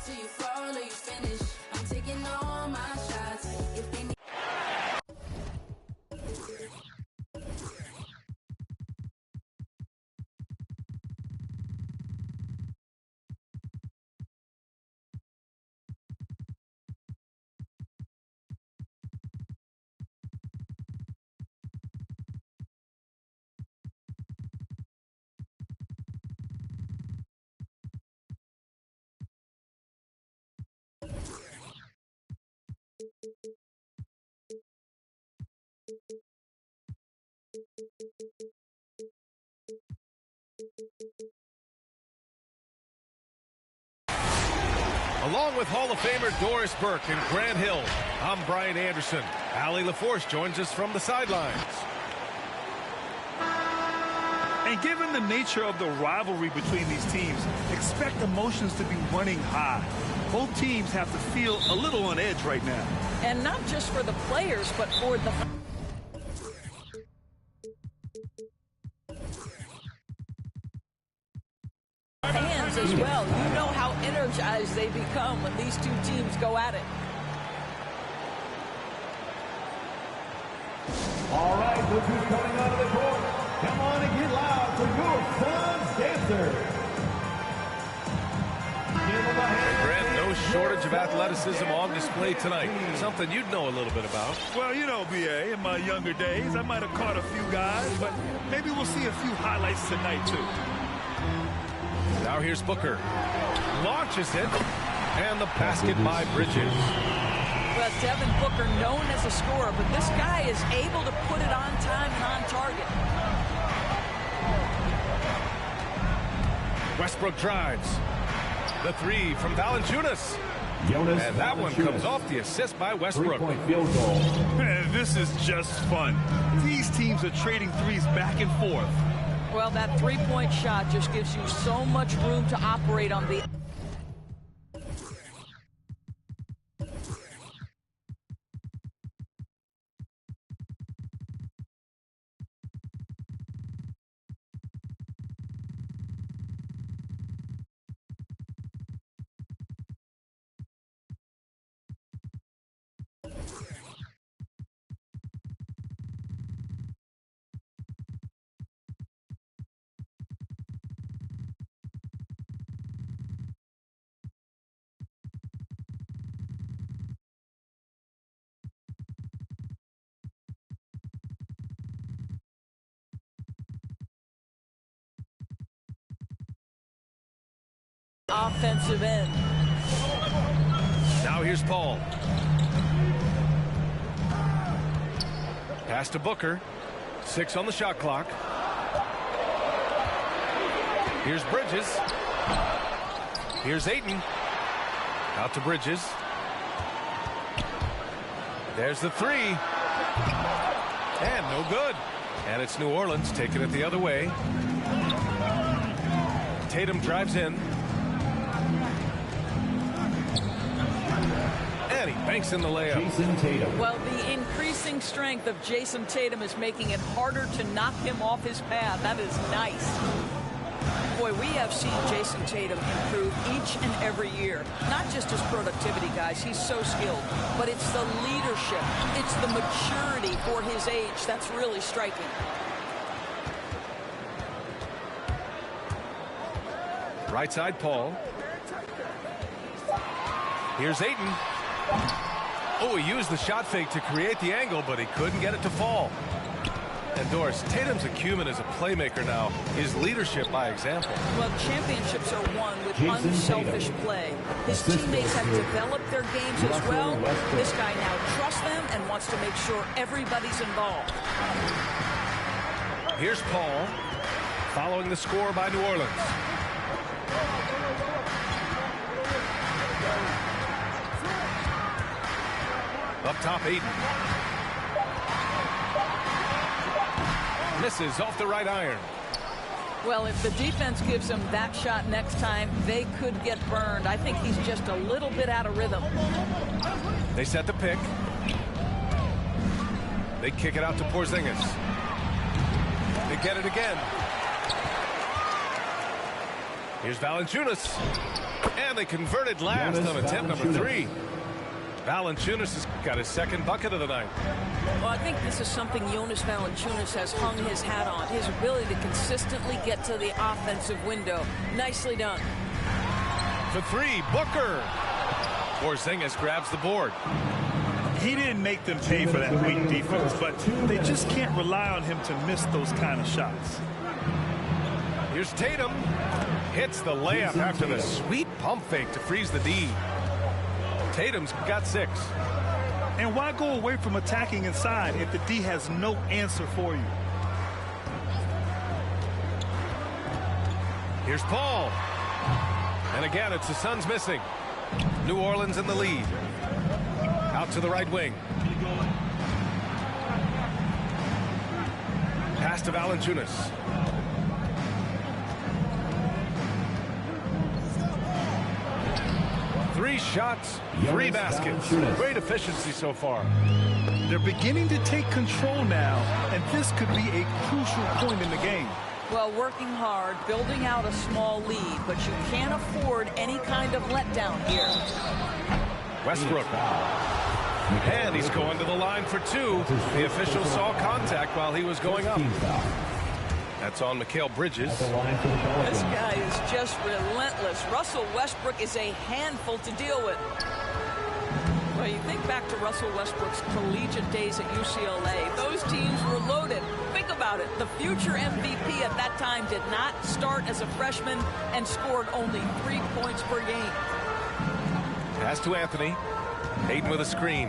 till you fall or you finish. I'm taking all my shots. If they need Along with Hall of Famer Doris Burke and Grant Hill, I'm Brian Anderson. Allie LaForce joins us from the sidelines. And given the nature of the rivalry between these teams, expect emotions to be running high. Both teams have to feel a little on edge right now. And not just for the players, but for the fans as well. You know how energized they become when these two teams go at it. All right, look who's coming out of the court. Come on and get loud for your SUNS dancers. Grant, no shortage of athleticism on display tonight. Something you'd know a little bit about. Well, you know, B.A., in my younger days, I might have caught a few guys, but maybe we'll see a few highlights tonight, too. Now here's Booker. Launches it. And the basket by Bridges. Well, Devin Booker, known as a scorer, but this guy is able to put it on time and on target. Westbrook drives. The three from Valanciunas. And that one comes off the assist by Westbrook. Field goal. Man, this is just fun. These teams are trading threes back and forth. Well, that three-point shot just gives you so much room to operate on the... offensive end. Now here's Paul. Pass to Booker. 6 on the shot clock. Here's Bridges. Here's Ayton. Out to Bridges. There's the three. And no good. And it's New Orleans taking it the other way. Tatum drives in. And he banks in the layup. Jason Tatum. Well, the increasing strength of Jason Tatum is making it harder to knock him off his path. That is nice. Boy, we have seen Jason Tatum improve each and every year. Not just his productivity, guys. He's so skilled. But it's the leadership. It's the maturity for his age that's really striking. Right side, Paul. Here's Ayton. Oh, he used the shot fake to create the angle, but he couldn't get it to fall. And Doris, Tatum's acumen as a playmaker now is leadership by example. Well, championships are won with unselfish play. His teammates have developed their games as well. This guy now trusts them and wants to make sure everybody's involved. Here's Paul, following the score by New Orleans. Up top, Ayton. Misses off the right iron. Well, if the defense gives him that shot next time, they could get burned. I think he's just a little bit out of rhythm. They set the pick. They kick it out to Porzingis. They get it again. Here's Valanciunas. And they converted last on attempt number 3. Valanciunas has got his second bucket of the night. Well, I think this is something Jonas Valanciunas has hung his hat on, his ability to consistently get to the offensive window. Nicely done. For 3, Booker. Porzingis grabs the board. He didn't make them pay for that weak defense, but they just can't rely on him to miss those kind of shots. Here's Tatum. Hits the layup after the sweet pump fake to freeze the D. Tatum's got 6. And why go away from attacking inside if the D has no answer for you? Here's Paul. And again, it's the Suns missing. New Orleans in the lead. Out to the right wing. Pass to Valanciunas. Three shots, 3 baskets. Great efficiency so far. They're beginning to take control now, and this could be a crucial point in the game. Well, working hard, building out a small lead, but you can't afford any kind of letdown here. Westbrook. And he's going to the line for 2. The official saw contact while he was going up. That's on Mikal Bridges. This guy is just relentless. Russell Westbrook is a handful to deal with. Well, you think back to Russell Westbrook's collegiate days at UCLA. Those teams were loaded. Think about it. The future MVP at that time did not start as a freshman and scored only 3 points per game. Pass to Anthony. Hayden with a screen.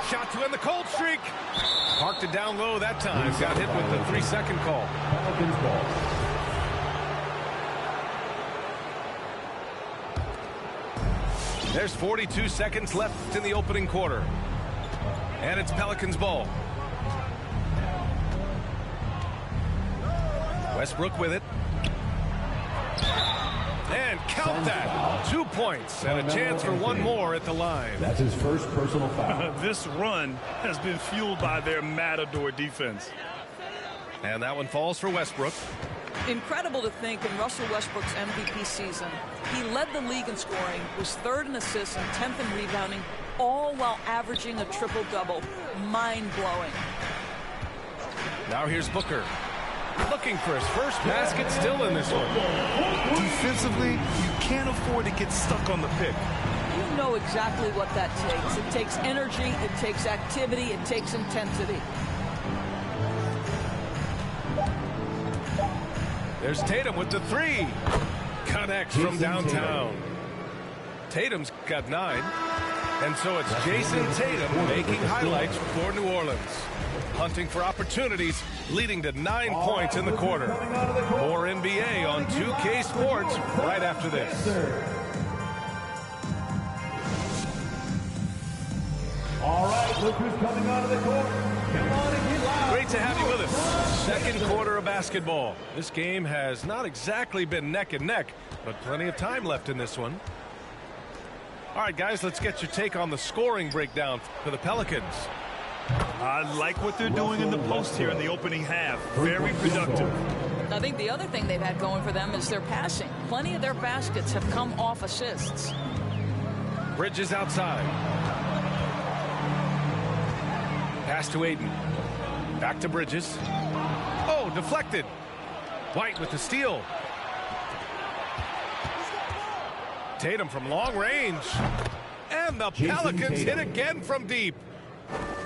Shot to end the cold streak. Parked it down low that time. Got hit with the 3-second call. There's 42 seconds left in the opening quarter. And it's Pelicans ball. Westbrook with it. And count that. 2 points and a chance for 1 more at the line. That's his first personal foul. This run has been fueled by their matador defense. And that one falls for Westbrook. Incredible to think in Russell Westbrook's MVP season, he led the league in scoring, was 3rd in assists and 10th in rebounding, all while averaging a triple-double. Mind-blowing. Now here's Booker. Looking for his first basket, still in this one. Defensively, you can't afford to get stuck on the pick. You know exactly what that takes. It takes energy, it takes activity, it takes intensity. There's Tatum with the 3. Connects from downtown. Tatum's got 9. And so it's Jason Tatum making highlights for New Orleans. Hunting for opportunities, leading to 9 points in the quarter. More NBA on 2K Sports right after this. All right, look who's coming out of the court. Come on and get loud. Great to have you with us. Second quarter of basketball. This game has not exactly been neck and neck, but plenty of time left in this one. All right, guys, let's get your take on the scoring breakdown for the Pelicans. I like what they're doing in the post here in the opening half. Very productive. I think the other thing they've had going for them is their passing. Plenty of their baskets have come off assists. Bridges outside. Pass to Aiden. Back to Bridges. Oh, deflected. White with the steal. Tatum from long range. And the Pelicans hit again from deep.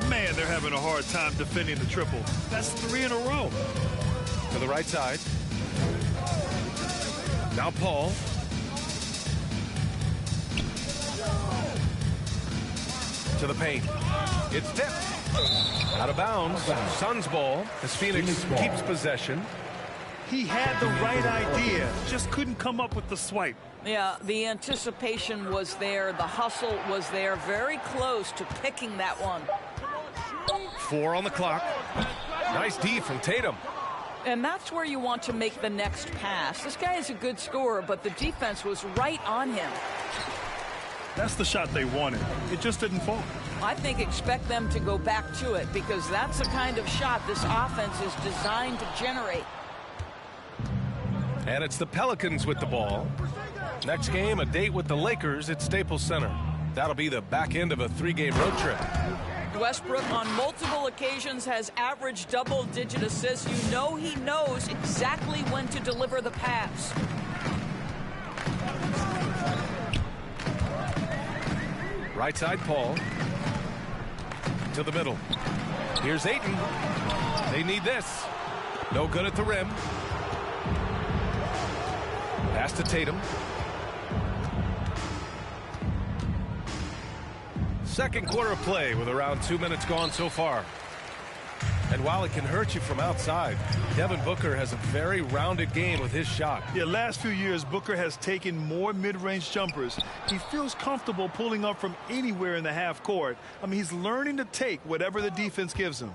Man, they're having a hard time defending the triple. That's 3 in a row. To the right side. Now Paul. To the paint. It's tipped. Out of bounds. Suns ball as Phoenix keeps possession. He had the right idea, just couldn't come up with the swipe. Yeah, the anticipation was there. The hustle was there. Very close to picking that one. 4 on the clock. Nice D from Tatum. And that's where you want to make the next pass. This guy is a good scorer, but the defense was right on him. That's the shot they wanted. It just didn't fall. I think expect them to go back to it because that's the kind of shot this offense is designed to generate. And it's the Pelicans with the ball. Next game, a date with the Lakers at Staples Center. That'll be the back end of a 3-game road trip. Westbrook on multiple occasions has averaged double-digit assists. You know he knows exactly when to deliver the pass. Right side, Paul. To the middle. Here's Ayton. They need this. No good at the rim. Pass to Tatum. Second quarter of play with around 2 minutes gone so far. And while it can hurt you from outside, Devin Booker has a very rounded game with his shot. Yeah, last few years, Booker has taken more mid-range jumpers. He feels comfortable pulling up from anywhere in the half court. I mean, he's learning to take whatever the defense gives him.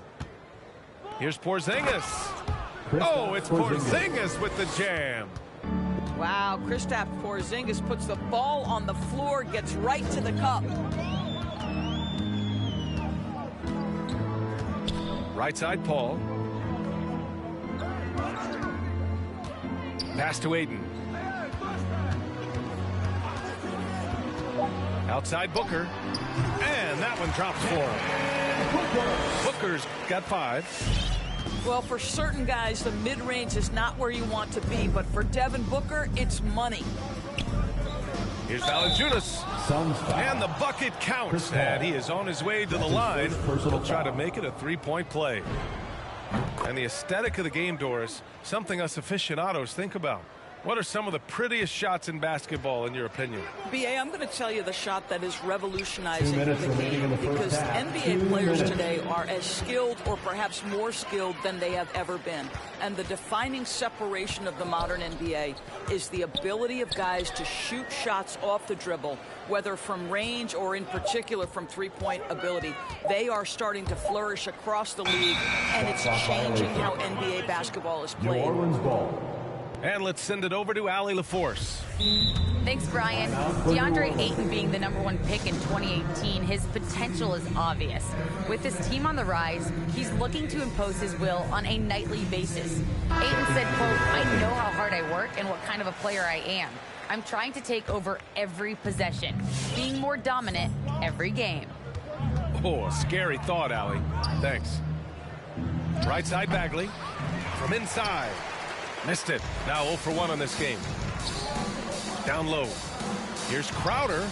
Here's Porzingis. Oh, it's Porzingis with the jam. Wow, Kristaps Porzingis puts the ball on the floor, gets right to the cup. Right side, Paul. Pass to Ayton. Outside Booker. And that one drops for him. Booker's got 5. Well, for certain guys, the mid-range is not where you want to be, but for Devin Booker, it's money. Here's Valanciunas. And the bucket counts. And he is on his way to the line. He'll try to make it a 3-point play. And the aesthetic of the game, Doris, something us aficionados think about. What are some of the prettiest shots in basketball, in your opinion? B.A., I'm going to tell you the shot that is revolutionizing the game, because NBA players today are as skilled or perhaps more skilled than they have ever been. And the defining separation of the modern NBA is the ability of guys to shoot shots off the dribble, whether from range or in particular from three-point ability. They are starting to flourish across the league, and it's changing how NBA basketball is played. And let's send it over to Allie LaForce. Thanks, Brian. DeAndre Ayton being the #1 pick in 2018, his potential is obvious. With his team on the rise, he's looking to impose his will on a nightly basis. Ayton said, quote, "I know how hard I work and what kind of a player I am. I'm trying to take over every possession, being more dominant every game." Oh, a scary thought, Allie. Thanks. Right side, Bagley. From inside. Missed it. Now 0 for 1 on this game. Down low. Here's Crowder.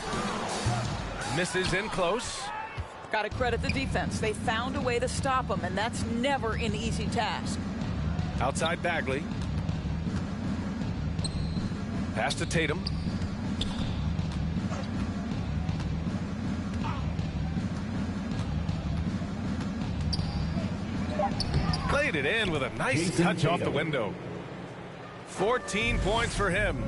Misses in close. Got to credit the defense. They found a way to stop him, and that's never an easy task. Outside Bagley. Pass to Tatum. Played it in with a nice touch off the window. 14 points for him.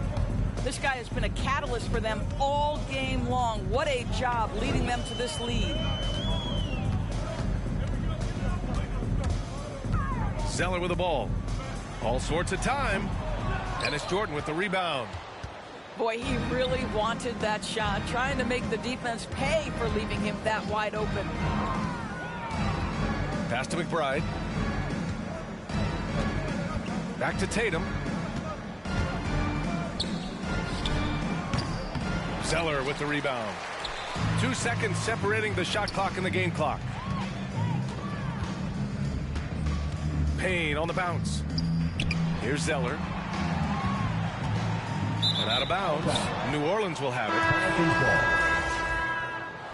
This guy has been a catalyst for them all game long. What a job leading them to this lead. Zeller with the ball. All sorts of time. And it's Jordan with the rebound. Boy, he really wanted that shot, trying to make the defense pay for leaving him that wide open. Pass to McBride. Back to Tatum. Zeller with the rebound. 2 seconds separating the shot clock and the game clock. Payne on the bounce. Here's Zeller. And out of bounds. New Orleans will have it.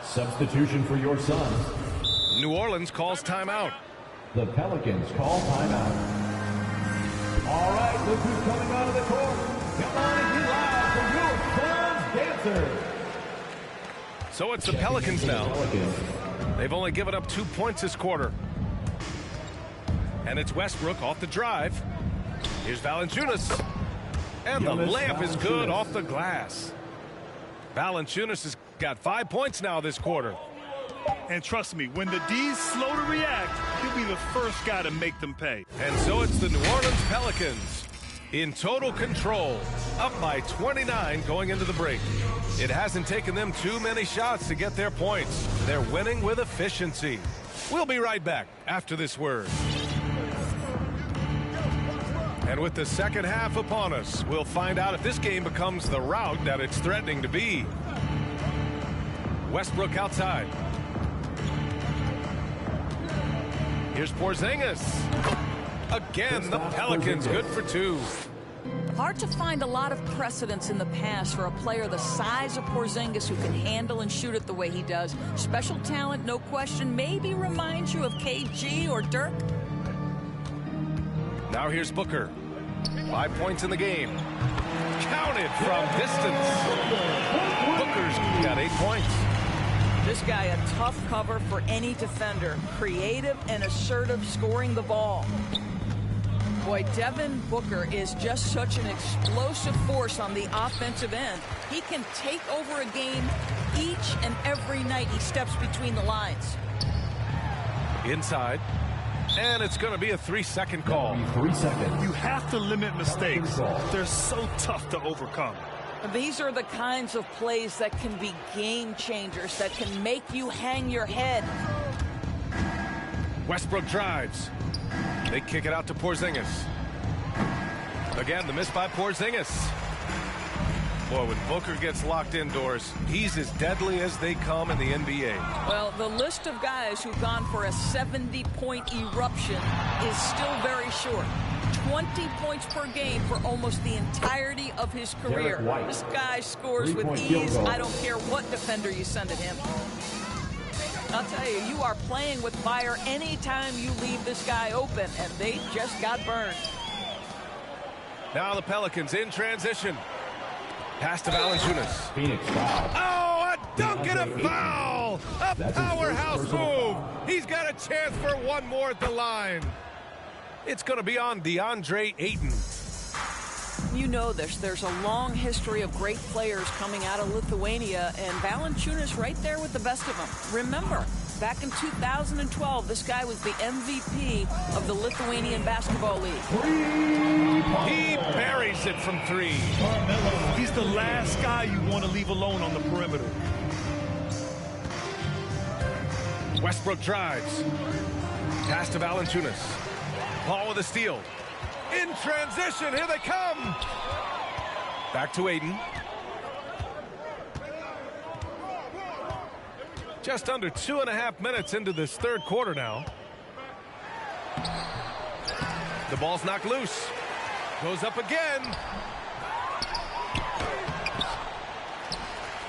Substitution for your Suns. New Orleans calls timeout. The Pelicans call timeout. All right, look who's coming onto the court. Come on and get loud for your Suns dancers. So it's the Pelicans now. They've only given up 2 points this quarter. And it's Westbrook off the drive. Here's Valanciunas. And the layup is good off the glass. Valanciunas has got 5 points now this quarter. And trust me, when the D's slow to react, he'll be the first guy to make them pay. And so it's the New Orleans Pelicans in total control, up by 29 going into the break. It hasn't taken them too many shots to get their points. They're winning with efficiency. We'll be right back after this word. And with the second half upon us, we'll find out if this game becomes the rout that it's threatening to be. Westbrook outside. Here's Porzingis. Again, the Pelicans good for 2. Hard to find a lot of precedence in the past for a player the size of Porzingis who can handle and shoot it the way he does. Special talent, no question. Maybe reminds you of KG or Dirk. Now here's Booker. 5 points in the game. Counted from distance. Booker's got 8 points. This guy a tough cover for any defender. Creative and assertive scoring the ball. Boy, Devin Booker is just such an explosive force on the offensive end. He can take over a game each and every night he steps between the lines. Inside. And it's going to be a 3-second call. 3 seconds. You have to limit mistakes. They're so tough to overcome. These are the kinds of plays that can be game changers, that can make you hang your head. Westbrook drives. They kick it out to Porzingis. Again, the miss by Porzingis. Boy, when Booker gets locked indoors, he's as deadly as they come in the NBA. Well, the list of guys who've gone for a 70-point eruption is still very short. 20 points per game for almost the entirety of his career. This guy scores with ease. I don't care what defender you send at him. I'll tell you, you are playing with fire anytime you leave this guy open, and they just got burned. Now the Pelicans in transition. Pass to Valanciunas. Phoenix foul. Oh, a dunk and a foul! A powerhouse move! He's got a chance for one more at the line. It's going to be on DeAndre Ayton. You know this. There's a long history of great players coming out of Lithuania, and Valanciunas right there with the best of them. Remember, back in 2012, this guy was the MVP of the Lithuanian Basketball League. He buries it from 3. He's the last guy you want to leave alone on the perimeter. Westbrook drives. Pass to Valanciunas. Paul with a steal. In transition, here they come. Back to Ayton. Just under 2.5 minutes into this third quarter now. The ball's knocked loose. Goes up again.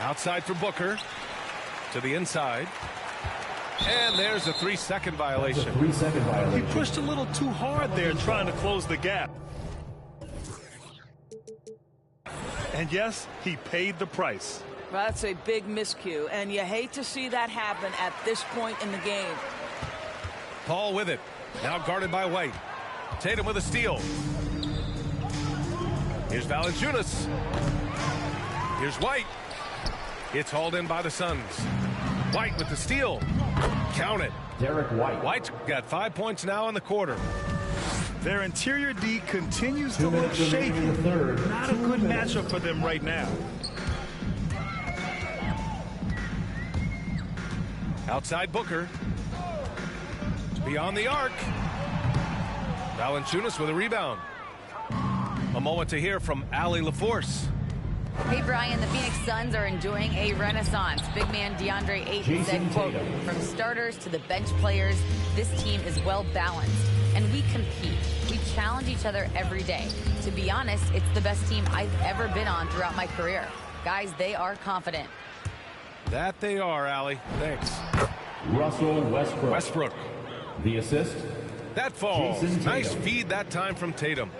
Outside for Booker. To the inside. And there's a 3-second violation. 3-second violation. He pushed a little too hard there trying to close the gap. And yes, he paid the price. That's a big miscue, and you hate to see that happen at this point in the game. Paul with it. Now guarded by White. Tatum with a steal. Here's Valanciunas. Here's White. It's hauled in by the Suns. White with the steal. Count it. Derek White. White's got 5 points now in the quarter. Their interior D continues to look shaky. Not a good matchup for them right now. Outside Booker. Beyond the arc. Valanciunas with a rebound. A moment to hear from Allie LaForce. Hey, Brian, the Phoenix Suns are enjoying a renaissance. Big man DeAndre Ayton said, quote, from starters to the bench players, this team is well balanced, and we compete. We challenge each other every day. To be honest, it's the best team I've ever been on throughout my career. Guys, they are confident. That they are, Allie. Thanks. Russell Westbrook. Westbrook. The assist. That falls. Nice feed that time from Tatum.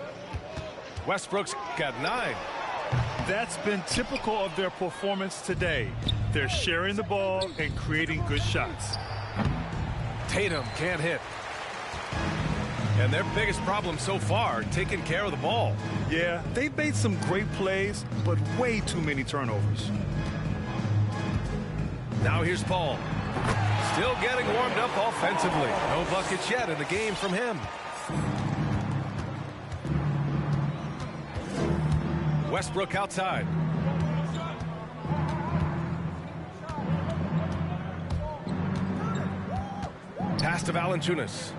Westbrook's got 9. That's been typical of their performance today. They're sharing the ball and creating good shots. Tatum can't hit. And their biggest problem so far, taking care of the ball. Yeah, they've made some great plays, but way too many turnovers. Now here's Paul. Still getting warmed up offensively. No buckets yet in the game from him. Westbrook outside. Pass to Valanciunas.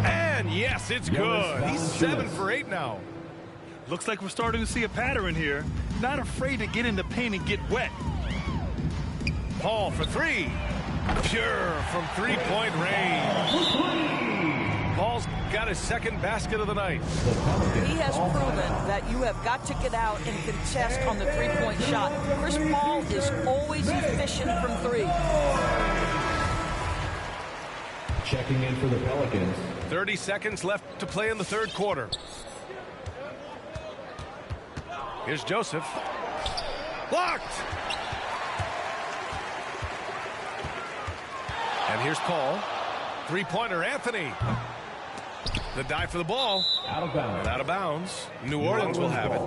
And And yes, it's good. He's 7 for 8 now. Looks like we're starting to see a pattern here. Not afraid to get in the paint and get wet. Paul for 3. Pure from three-point range. Paul's got his second basket of the night. He has proven that you have got to get out and contest on the three-point shot. Chris Paul is always efficient from 3. Checking in for the Pelicans. 30 seconds left to play in the third quarter. Here's Joseph. Blocked! And here's Paul. Three-pointer, Anthony. The dive for the ball. Out of bounds. And out of bounds. New Orleans will have it.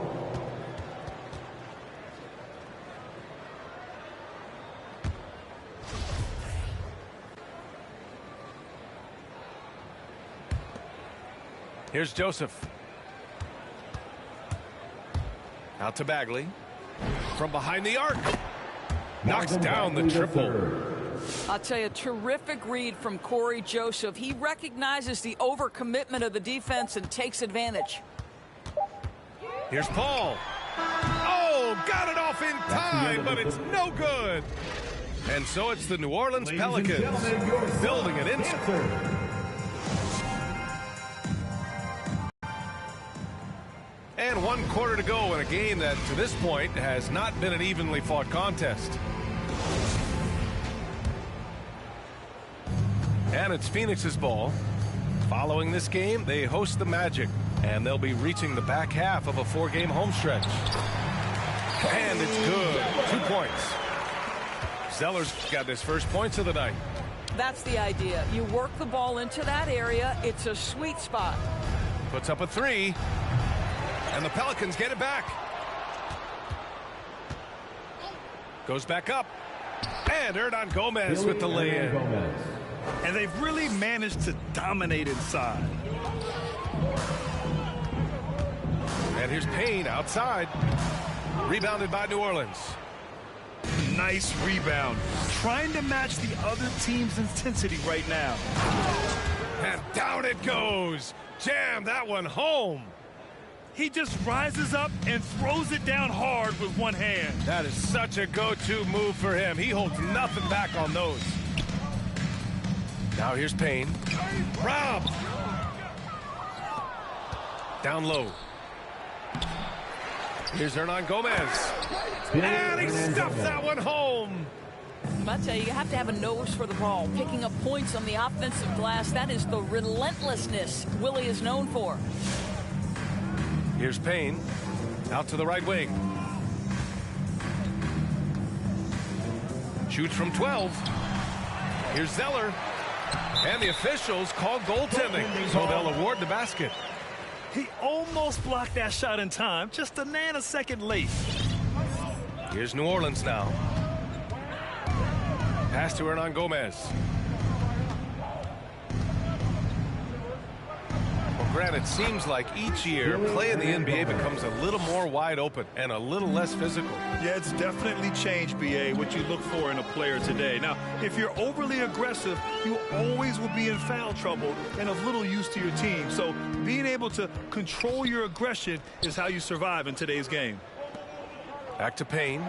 Here's Joseph. Out to Bagley. From behind the arc. Knocks down the triple. I'll tell you, terrific read from Corey Joseph. He recognizes the overcommitment of the defense and takes advantage. Here's Paul. Oh, got it off in time, but it's no good. And so it's the New Orleans Pelicans building an insert. And 1 quarter to go in a game that, to this point, has not been an evenly fought contest. And it's Phoenix's ball. Following this game, they host the Magic, and they'll be reaching the back half of a 4-game home stretch. And it's good. 2 points. Zeller's got his first points of the night. That's the idea. You work the ball into that area. It's a sweet spot. Puts up a 3. And the Pelicans get it back. Goes back up. And Hernan Gomez with the lay-in. And they've really managed to dominate inside. And here's Payne outside. Rebounded by New Orleans. Nice rebound. Trying to match the other team's intensity right now. And down it goes. Jam that one home. He just rises up and throws it down hard with one hand. That is such a go-to move for him. He holds nothing back on those. Now here's Payne. Rob. Down low. Here's Hernan Gomez. And he stuffs that one home. I tell you, you have to have a nose for the ball. Picking up points on the offensive glass, that is the relentlessness Willie is known for. Here's Payne. Out to the right wing. Shoots from 12. Here's Zeller. And the officials call goaltending, so they'll award the basket. He almost blocked that shot in time, just a nanosecond late. Here's New Orleans now. Pass to Hernan Gomez. Well, Grant, it seems like each year play in the NBA becomes a little more wide open and a little less physical. Yeah, it's definitely changed, BA, what you look for in a player today. Now, if you're overly aggressive, you always will be in foul trouble and of little use to your team. So being able to control your aggression is how you survive in today's game. Back to Payne.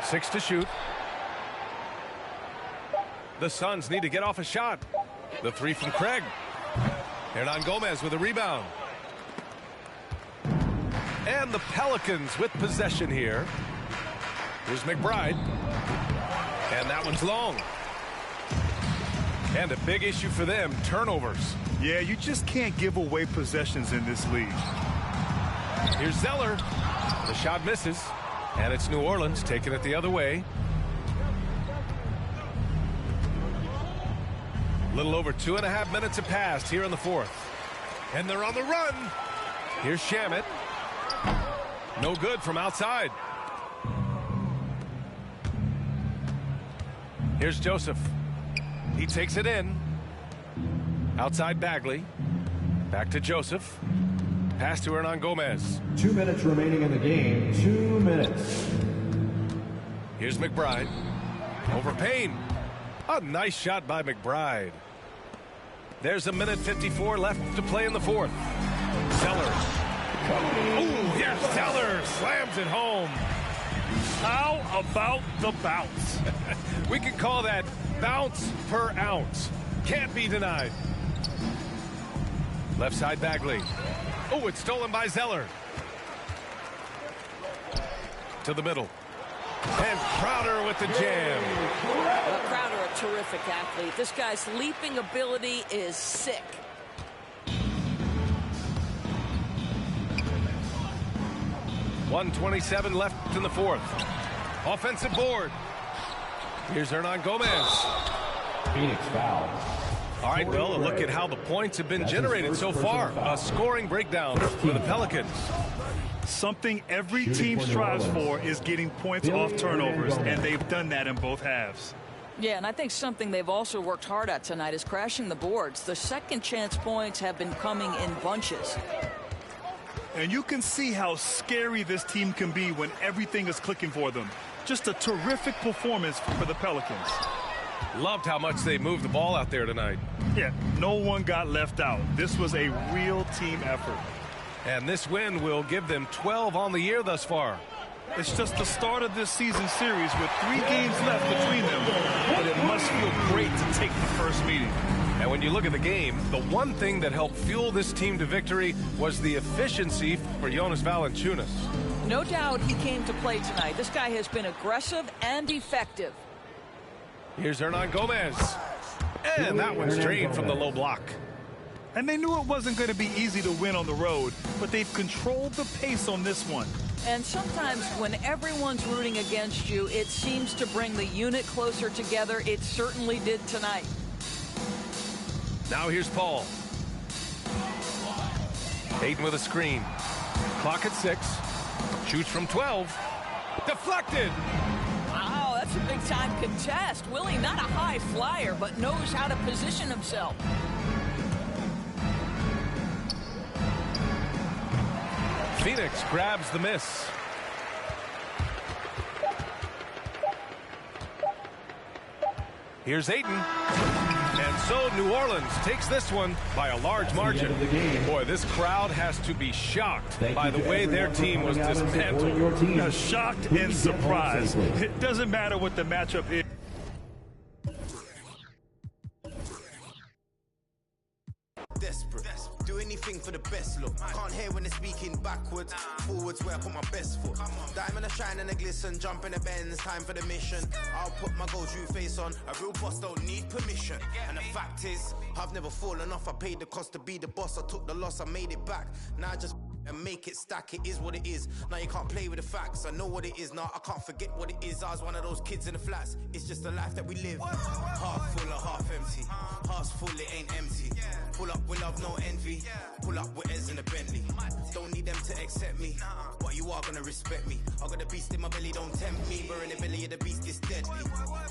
6 to shoot. The Suns need to get off a shot. The 3 from Craig. Hernan Gomez with a rebound. And the Pelicans with possession here. Here's McBride. And that one's long. And a big issue for them, turnovers. Yeah, you just can't give away possessions in this league. Here's Zeller. The shot misses. And it's New Orleans taking it the other way. A little over 2.5 minutes have passed here in the fourth. And they're on the run. Here's Shamet. No good from outside. Here's Joseph. He takes it in. Outside Bagley. Back to Joseph. Pass to Hernan Gomez. 2 minutes remaining in the game. 2 minutes. Here's McBride. Over Payne. A nice shot by McBride. There's a minute 54 left to play in the fourth. Zeller. Ooh, here's Zeller. Slams it home. How about the bounce? We can call that bounce per ounce. Can't be denied. Left side Bagley. Oh, it's stolen by Zeller. To the middle. And Crowder with the jam. Well, Crowder, a terrific athlete. This guy's leaping ability is sick. .127 left in the fourth. Offensive board. Here's Hernan Gomez. Phoenix foul. All right, well, a look at how the points have been generated so far. A scoring breakdown for the Pelicans. Something every team strives for is getting points off turnovers, and they've done that in both halves. Yeah, and I think something they've also worked hard at tonight is crashing the boards. The second chance points have been coming in bunches. And you can see how scary this team can be when everything is clicking for them. Just a terrific performance for the Pelicans. Loved how much they moved the ball out there tonight. Yeah, no one got left out. This was a real team effort. And this win will give them 12 on the year thus far. It's just the start of this season series with 3 games left between them. But it must feel great to take the first meeting. And when you look at the game, the one thing that helped fuel this team to victory was the efficiency for Jonas Valanciunas. No doubt he came to play tonight. This guy has been aggressive and effective. Here's Hernan Gomez. And that one's drained from the low block. And they knew it wasn't going to be easy to win on the road, but they've controlled the pace on this one. And sometimes when everyone's rooting against you, it seems to bring the unit closer together. It certainly did tonight. Now here's Paul. Hayden with a screen. Clock at 6. Shoots from 12. Deflected. Wow, that's a big-time contest. Willie, not a high flyer, but knows how to position himself. Phoenix grabs the miss. Here's Ayton. And so New Orleans takes this one by a large margin. Boy, this crowd has to be shocked by the way their team was dismantled. Shocked and surprised. It doesn't matter what the matchup is. Desperate, do anything for the best look. Can't hear when they're speaking backwards, forwards where I put my best foot. Diamond a shine and a glisten, jump in the Benz, time for the mission. I'll put my gold true face on, a real boss don't need permission. And the fact is, I've never fallen off, I paid the cost to be the boss. I took the loss, I made it back. Now I just and make it stack, it is what it is. Now you can't play with the facts, I know what it is. Now I can't forget what it is. I was one of those kids in the flats, it's just the life that we live. Half full or half empty, heart's full, it ain't empty. Pull up with love, no envy. Pull up with Ez in a Bentley. Don't need them to accept me, but you are gonna respect me. I got the beast in my belly, don't tempt me. Burn the belly of the beast is deadly.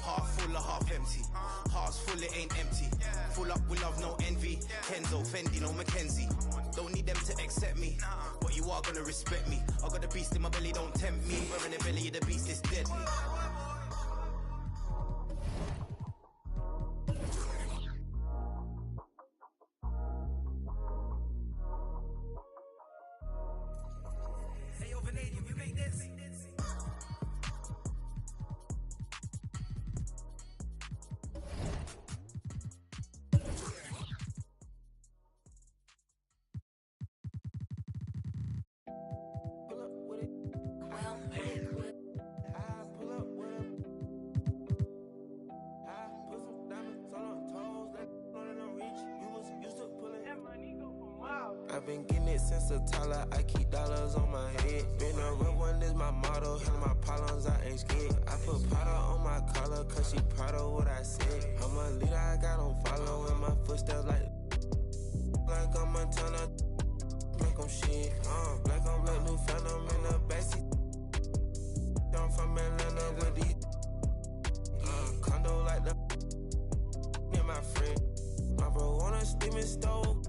Half full or half empty, heart's full, it ain't empty. Full up with love, no envy. Kenzo, Fendi, no Mackenzie. Don't need them to accept me, but you are gonna respect me. I got the beast in my belly, don't tempt me. Burn the belly of the beast is deadly. I've been getting it since a toddler, I keep dollars on my head. Been a real one is my motto, handle my problems, I ain't scared. I put powder on my collar, cause she proud of what I said. I'm a leader, I got on following my footsteps like I'm Montana, like I'm shit. Like I'm like new phantom in the backseat. I'm from Atlanta with these condo like the and my friend. My bro on a steaming stove.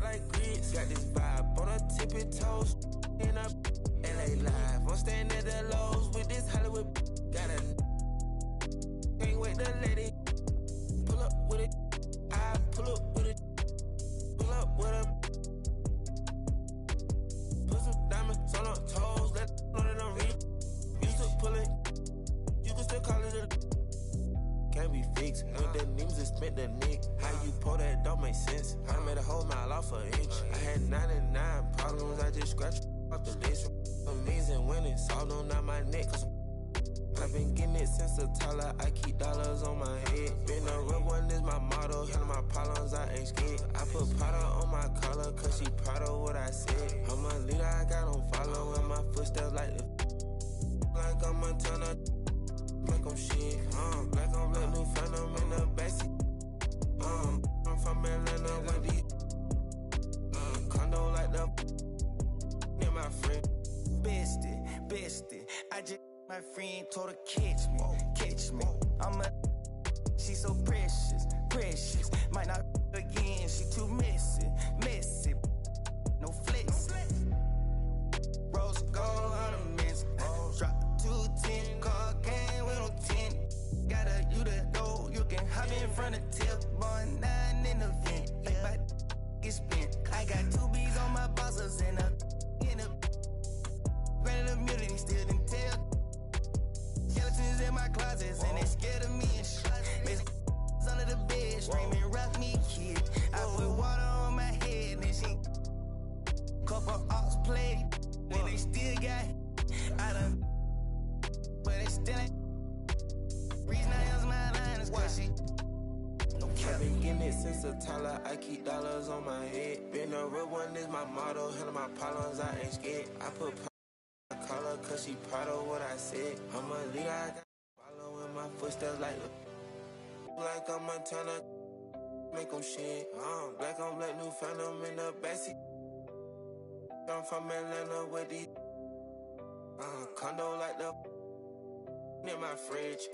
Like grits, got this vibe on a tippy toes. In a LA live, I'm staying at the lows with this Hollywood. Got a can't wait to let it pull up with it. I pull up with it. weeks. With the names and spent the nick. How you pull that don't make sense. I made a whole mile off an inch. I had 99 problems, I just scratched off the list. Amazing winning, solved on out my neck. Cause I've been getting it since a toddler. I keep dollars on my head. Been a real one is my motto. Handle my problems, I ain't scared. I put powder on my collar, cause she proud of what I said. I'm a leader, I got on follow in my footsteps like the like I'm a turner. Like I'm shit. Like I'm let new phantom in the backseat. I'm from Atlanta with these condo like the near my friend. Bestie, I just my friend told her catch me. She so precious. Might not again, she too messy. No flex. Rose gold ornaments. Drop 210, car game with no 10. Got a you the door, you can hop in front of tip. Born 9 in the vent. Like my get spent. I got 2 B's on my bosses and a granted immunity still didn't tell. Skeletons in my closets and they scared of me and shit. Under the bed, screaming, rock me, kid. I put water on my head and she couple ops played. Then they still got I done, but they still ain't. Reason I use my line is cause she don't care. I've been getting it since a toddler. I keep dollars on my head. Been a real one is my motto. Handle my problems, I ain't scared. I put collar cause she proud of what I said. I'm a leader, I got follow in my footsteps like I'm a turner. Make them shit. Black on black, new phantom in the backseat. I'm from Atlanta with these condo like the near my fridge.